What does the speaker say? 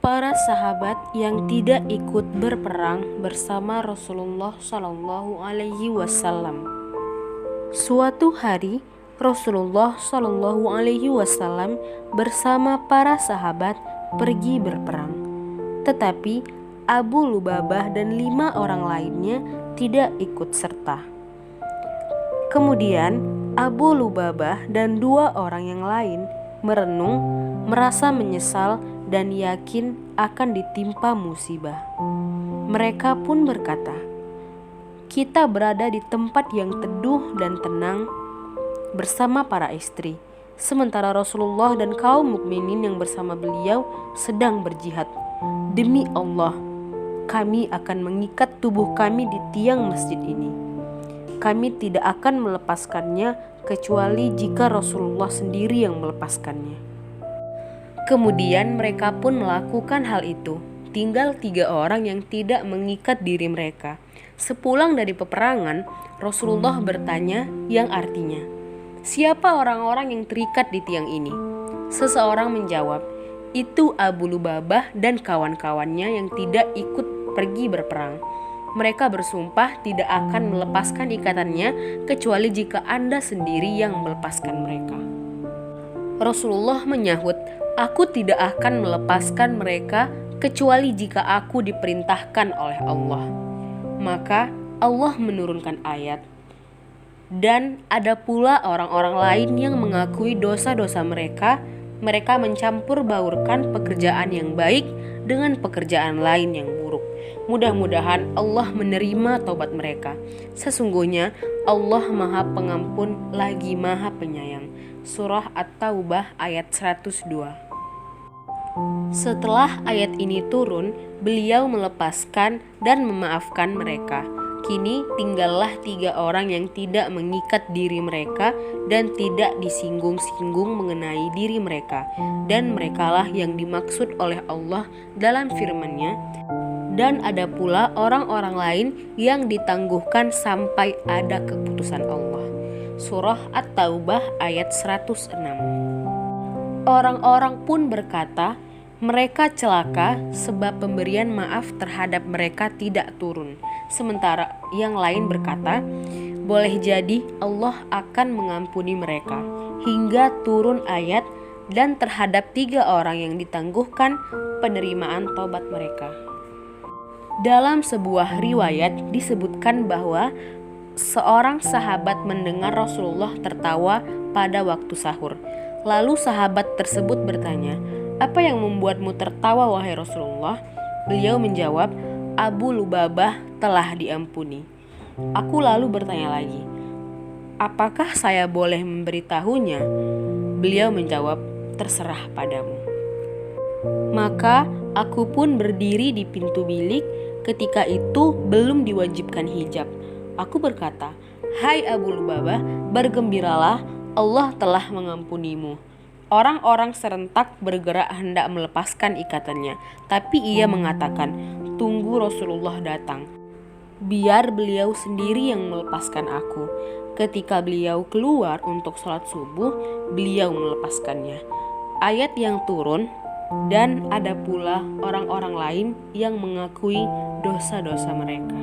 para sahabat yang tidak ikut berperang bersama Rasulullah Shallallahu Alaihi Wasallam. Suatu hari Rasulullah Shallallahu Alaihi Wasallam bersama para sahabat pergi berperang, tetapi Abu Lubabah dan 5 orang lainnya tidak ikut serta. Kemudian Abu Lubabah dan 2 orang yang lain merenung, merasa menyesal dan yakin akan ditimpa musibah. Mereka pun berkata, "Kita berada di tempat yang teduh dan tenang bersama para istri, sementara Rasulullah dan kaum mukminin yang bersama beliau sedang berjihad. Demi Allah, kami akan mengikat tubuh kami di tiang masjid ini. Kami tidak akan melepaskannya kecuali jika Rasulullah sendiri yang melepaskannya." Kemudian mereka pun melakukan hal itu. Tinggal 3 orang yang tidak mengikat diri mereka. Sepulang dari peperangan, Rasulullah bertanya yang artinya, "Siapa orang-orang yang terikat di tiang ini?" Seseorang menjawab, "Itu Abu Lubabah dan kawan-kawannya yang tidak ikut pergi berperang. Mereka bersumpah tidak akan melepaskan ikatannya kecuali jika Anda sendiri yang melepaskan mereka." Rasulullah menyahut, "Aku tidak akan melepaskan mereka kecuali jika aku diperintahkan oleh Allah." Maka Allah menurunkan ayat, "Dan ada pula orang-orang lain yang mengakui dosa-dosa mereka. Mereka mencampur baurkan pekerjaan yang baik dengan pekerjaan lain yang buruk. Mudah-mudahan Allah menerima taubat mereka. Sesungguhnya Allah Maha Pengampun lagi Maha Penyayang." Surah At-Taubah ayat 102. Setelah ayat ini turun, beliau melepaskan dan memaafkan mereka. Kini tinggallah 3 orang yang tidak mengikat diri mereka dan tidak disinggung-singgung mengenai diri mereka. Dan merekalah yang dimaksud oleh Allah dalam firman-Nya, "Dan ada pula orang-orang lain yang ditangguhkan sampai ada keputusan Allah." Surah At-Taubah ayat 106. Orang-orang pun berkata, mereka celaka sebab pemberian maaf terhadap mereka tidak turun. Sementara yang lain berkata, boleh jadi Allah akan mengampuni mereka. Hingga turun ayat, "Dan terhadap 3 orang yang ditangguhkan penerimaan tobat mereka." Dalam sebuah riwayat disebutkan bahwa seorang sahabat mendengar Rasulullah tertawa pada waktu sahur. Lalu sahabat tersebut bertanya, "Apa yang membuatmu tertawa wahai Rasulullah?" Beliau menjawab, "Abu Lubabah telah diampuni." Aku lalu bertanya lagi, "Apakah saya boleh memberitahunya?" Beliau menjawab, "Terserah padamu." Maka aku pun berdiri di pintu bilik. Ketika itu belum diwajibkan hijab. Aku berkata, "Hai Abu Lubabah, bergembiralah, Allah telah mengampunimu." Orang-orang serentak bergerak hendak melepaskan ikatannya, tapi ia mengatakan, "Tunggu Rasulullah datang. Biar beliau sendiri yang melepaskan aku." Ketika beliau keluar untuk sholat subuh, beliau melepaskannya. Ayat yang turun, "Dan ada pula orang-orang lain yang mengakui dosa-dosa mereka."